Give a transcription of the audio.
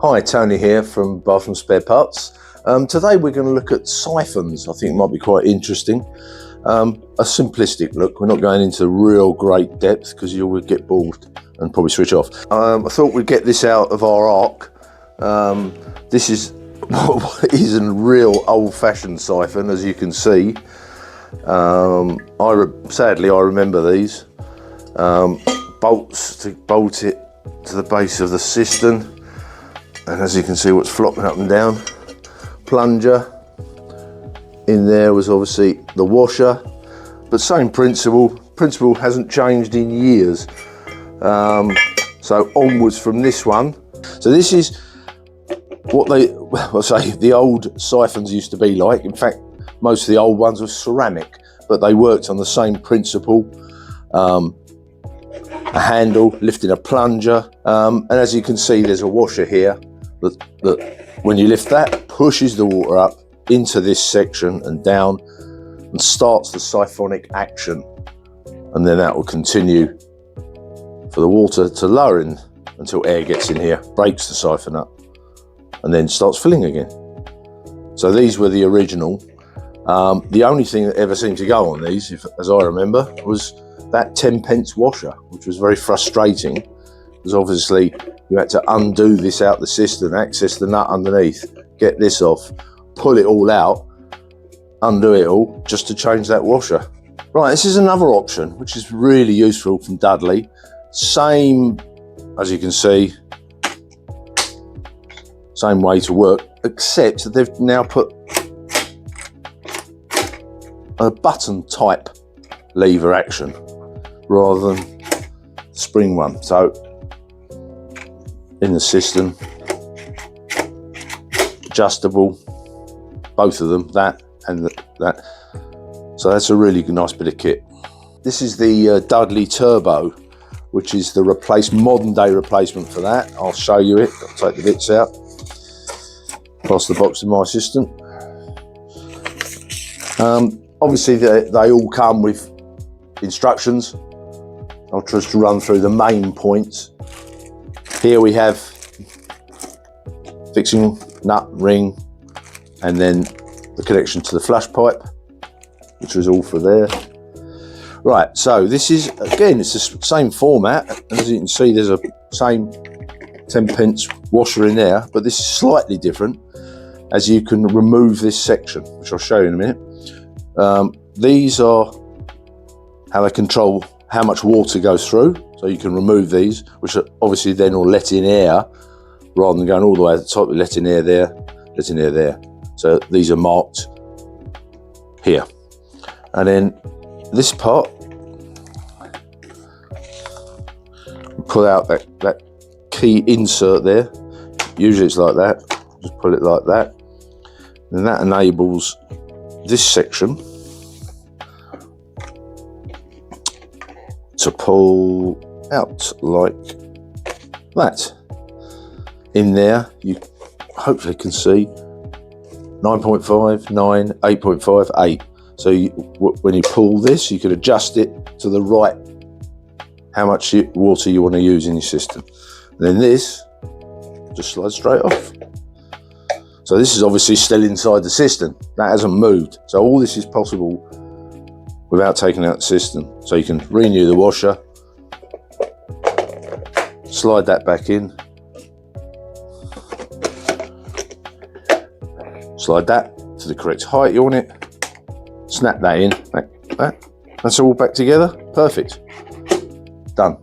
Hi, Tony here from Bathroom Spare Parts. Today we're going to look at siphons. I think it might be quite interesting. A simplistic look. We're not going into real great depth because you will get bored and probably switch off. I thought we'd get this out of our ark. This is what is a real old-fashioned siphon, as you can see. Sadly, I remember these. Bolts to bolt it to the base of the cistern. And as you can see, what's flopping up and down. Plunger. In there was obviously the washer, but same principle. Principle hasn't changed in years. So onwards from this one. So this is what the old siphons used to be like. In fact, most of the old ones were ceramic, but they worked on the same principle. A handle lifting a plunger, and as you can see, there's a washer here that when you lift that, pushes the water up into this section and down and starts the siphonic action, and then that will continue for the water to lower in until air gets in here, breaks the siphon up, and then starts filling again. So these were the original. The only thing that ever seemed to go on these, as I remember, was that 10p washer, which was very frustrating, because obviously you had to undo this out the cistern, access the nut underneath, get this off, pull it all out, undo it all, just to change that washer. Right, this is another option, which is really useful from Dudley. Same, as you can see, same way to work, except that they've now put a button type lever action rather than spring one. So in the cistern, adjustable, both of them, that and that. So that's a really nice bit of kit. This is the Dudley Turbo, which is the modern day replacement for that. I'll show you it. I'll take the bits out, pass the box to my assistant. Obviously they all come with instructions. I'll just run through the main points. Here we have fixing nut, ring, and then the connection to the flush pipe, which was all for there. Right, so this is, again, it's the same format. As you can see, there's a same 10p washer in there, but this is slightly different, as you can remove this section, which I'll show you in a minute. These are how they control how much water goes through. So you can remove these, which are obviously then will let in air, rather than going all the way at the top, letting air there, letting air there. So these are marked here. And then this part, pull out that key insert there. Usually it's like that, just pull it like that. And that enables this section to pull out like that. In there, you hopefully can see 9.5, 9, 8.5, 8. So when you pull this, you can adjust it to the right, how much water you want to use in your system. And then this just slides straight off. So this is obviously still inside the cistern. That hasn't moved. So all this is possible without taking out the cistern. So you can renew the washer, slide that back in, slide that to the correct height you want it, snap that in, like that. That's all back together, perfect, done.